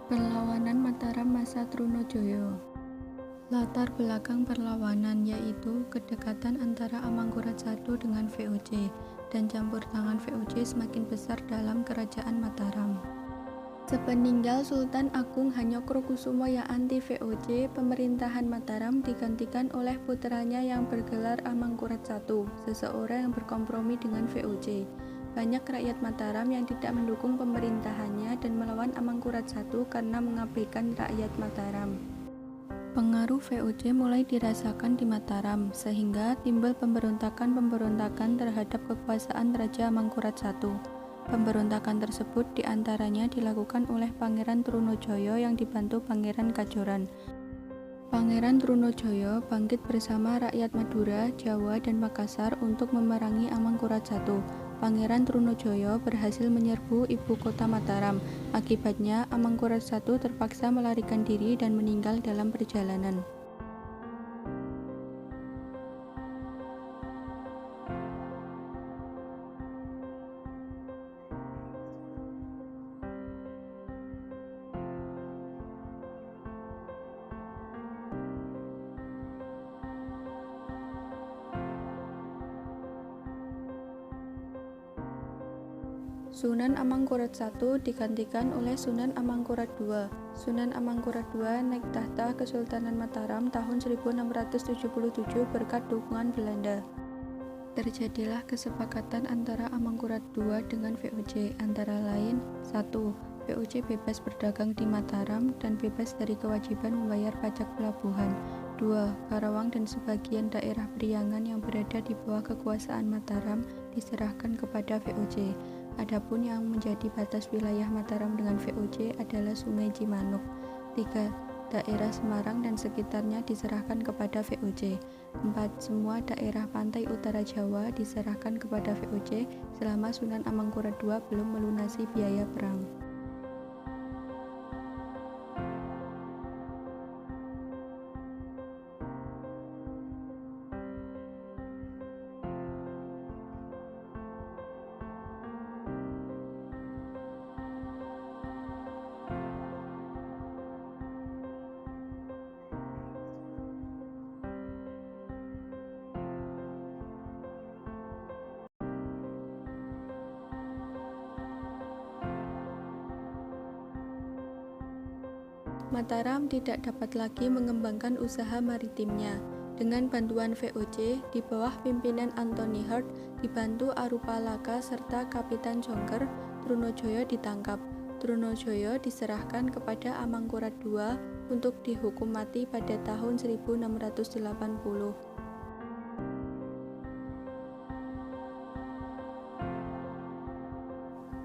Perlawanan Mataram masa Trunojoyo. Latar belakang perlawanan yaitu kedekatan antara Amangkurat I dengan VOC dan campur tangan VOC semakin besar dalam kerajaan Mataram. Sepeninggal Sultan Agung Hanyokrokusumo yang anti VOC, pemerintahan Mataram digantikan oleh putranya yang bergelar Amangkurat I, seseorang yang berkompromi dengan VOC. Banyak rakyat Mataram yang tidak mendukung pemerintahannya dan melawan Amangkurat I karena mengabaikan rakyat Mataram. Pengaruh VOC mulai dirasakan di Mataram, sehingga timbul pemberontakan-pemberontakan terhadap kekuasaan Raja Amangkurat I. Pemberontakan tersebut diantaranya dilakukan oleh Pangeran Trunojoyo yang dibantu Pangeran Kajoran. Pangeran Trunojoyo bangkit bersama rakyat Madura, Jawa, dan Makassar untuk memerangi Amangkurat I. Pangeran Trunojoyo berhasil menyerbu ibu kota Mataram. Akibatnya, Amangkurat I terpaksa melarikan diri dan meninggal dalam perjalanan. Sunan Amangkurat I digantikan oleh Sunan Amangkurat II. Sunan Amangkurat II naik tahta Kesultanan Mataram tahun 1677 berkat dukungan Belanda. Terjadilah kesepakatan antara Amangkurat II dengan VOC, antara lain 1. VOC bebas berdagang di Mataram dan bebas dari kewajiban membayar pajak pelabuhan. 2. Karawang dan sebagian daerah Priangan yang berada di bawah kekuasaan Mataram diserahkan kepada VOC. Adapun yang menjadi batas wilayah Mataram dengan VOC adalah Sungai Cimanuk. 3. Daerah Semarang dan sekitarnya diserahkan kepada VOC. 4. Semua daerah pantai utara Jawa diserahkan kepada VOC selama Sunan Amangkurat II belum melunasi biaya perang. Mataram tidak dapat lagi mengembangkan usaha maritimnya. Dengan bantuan VOC, di bawah pimpinan Anthony Heard, dibantu Arupalaka serta Kapitan Jongker, Trunojoyo ditangkap. Trunojoyo diserahkan kepada Amangkurat II untuk dihukum mati pada tahun 1680.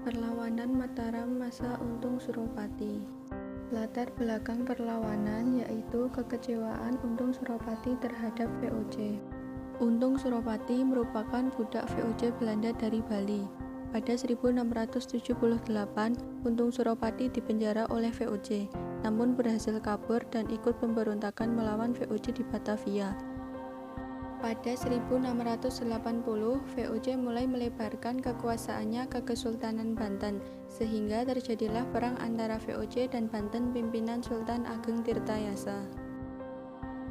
Perlawanan Mataram masa Untung Suropati. Latar belakang perlawanan yaitu kekecewaan Untung Suropati terhadap VOC. Untung Suropati merupakan budak VOC Belanda dari Bali. Pada 1678, Untung Suropati dipenjara oleh VOC, namun berhasil kabur dan ikut pemberontakan melawan VOC di Batavia. Pada 1680, VOC mulai melebarkan kekuasaannya ke Kesultanan Banten, sehingga terjadilah perang antara VOC dan Banten pimpinan Sultan Ageng Tirtayasa.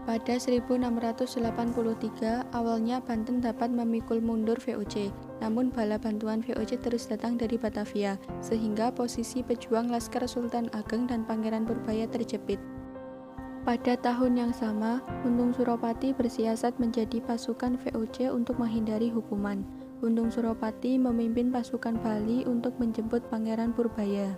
Pada 1683, awalnya Banten dapat memikul mundur VOC, namun bala bantuan VOC terus datang dari Batavia, sehingga posisi pejuang Laskar Sultan Ageng dan Pangeran Purbaya terjepit. Pada tahun yang sama, Untung Suropati bersiasat menjadi pasukan VOC untuk menghindari hukuman. Untung Suropati memimpin pasukan Bali untuk menjemput Pangeran Purbaya.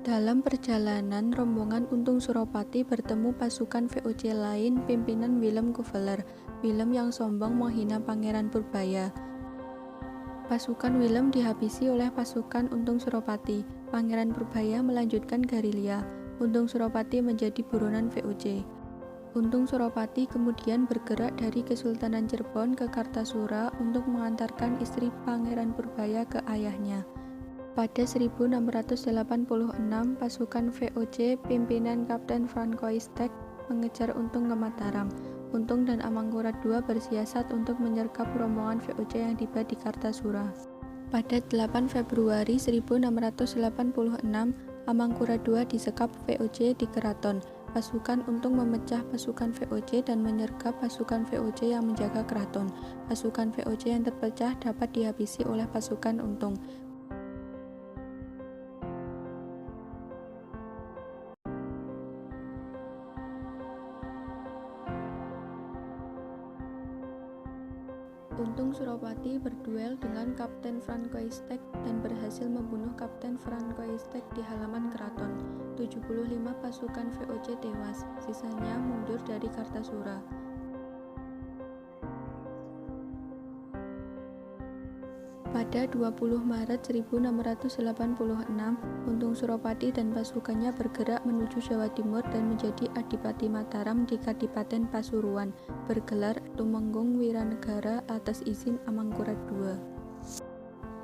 Dalam perjalanan, rombongan Untung Suropati bertemu pasukan VOC lain pimpinan Willem Kuveler. Willem yang sombong menghina Pangeran Purbaya. Pasukan Willem dihabisi oleh pasukan Untung Suropati. Pangeran Purbaya melanjutkan gerilya. Untung Suropati menjadi buronan VOC. Untung Suropati kemudian bergerak dari Kesultanan Cirebon ke Kartasura untuk mengantarkan istri Pangeran Purbaya ke ayahnya. Pada 1686, pasukan VOC pimpinan Kapten Francois Tek mengejar Untung ke Mataram. Untung dan Amangkurat II bersiasat untuk menyergap rombongan VOC yang tiba di Kartasura. Pada 8 Februari 1686, Amangkurat II disekap VOC di keraton. Pasukan Untung memecah pasukan VOC dan menyergap pasukan VOC yang menjaga keraton. Pasukan VOC yang terpecah dapat dihabisi oleh pasukan Untung. Untung Suropati berduel dengan Kapten Francoistek dan berhasil membunuh Kapten Francoistek di halaman keraton. 75 pasukan VOC tewas, sisanya mundur dari Kartasura. Pada 20 Maret 1686, Untung Suropati dan pasukannya bergerak menuju Jawa Timur dan menjadi Adipati Mataram di Kadipaten Pasuruan, bergelar Tumenggung Wiranegara atas izin Amangkurat II.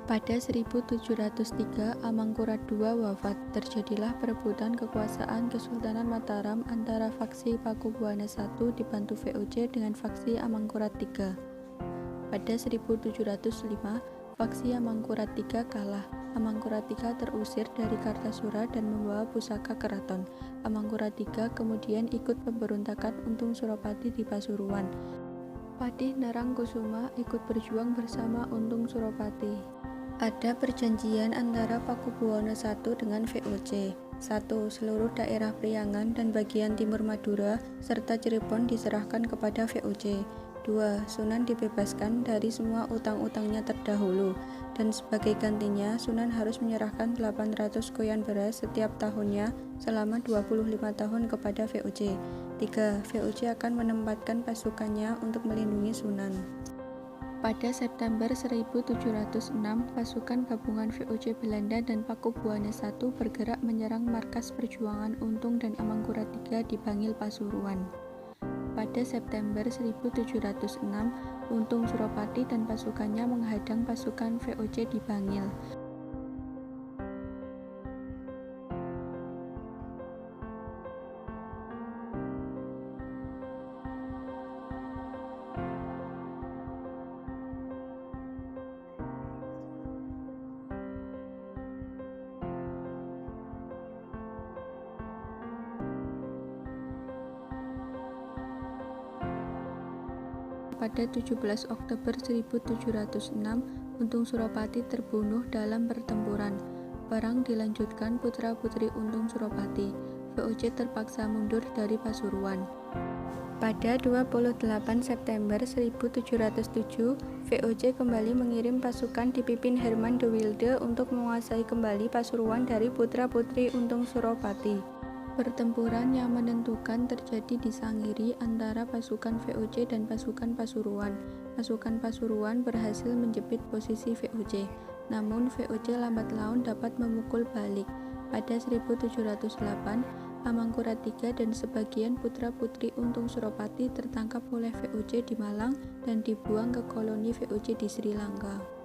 Pada 1703, Amangkurat II wafat. Terjadilah perebutan kekuasaan Kesultanan Mataram antara faksi Pakubuwana I dibantu VOC dengan faksi Amangkurat III. Pada 1705, faksi Amangkurat III kalah. Amangkurat III terusir dari Kartasura dan membawa pusaka keraton. Amangkurat III kemudian ikut pemberontakan Untung Suropati di Pasuruan. Patih Narangkusuma ikut berjuang bersama Untung Suropati. Ada perjanjian antara Pakubuwana I dengan VOC. 1. Seluruh daerah Priangan dan bagian timur Madura serta Cirebon diserahkan kepada VOC. 2. Sunan dibebaskan dari semua utang-utangnya terdahulu, dan sebagai gantinya Sunan harus menyerahkan 800 koyan beras setiap tahunnya selama 25 tahun kepada VOC. 3. VOC akan menempatkan pasukannya untuk melindungi Sunan. Pada September 1706, pasukan gabungan VOC Belanda dan Pakubuwana I bergerak menyerang markas perjuangan Untung dan Amangkurat III di Bangil, Pasuruan. Pada September 1706, Untung Suropati dan pasukannya menghadang pasukan VOC di Bangil. Pada 17 Oktober 1706, Untung Suropati terbunuh dalam pertempuran. Perang dilanjutkan putra-putri Untung Suropati. VOC terpaksa mundur dari Pasuruan. Pada 28 September 1707, VOC kembali mengirim pasukan dipimpin Herman de Wilde untuk menguasai kembali Pasuruan dari putra-putri Untung Suropati. Pertempuran yang menentukan terjadi di Sangiri antara pasukan VOC dan pasukan Pasuruan. Pasukan Pasuruan berhasil menjepit posisi VOC, namun VOC lambat laun dapat memukul balik. Pada 1708, Amangkurat III dan sebagian putra-putri Untung Suropati tertangkap oleh VOC di Malang dan dibuang ke koloni VOC di Sri Lanka.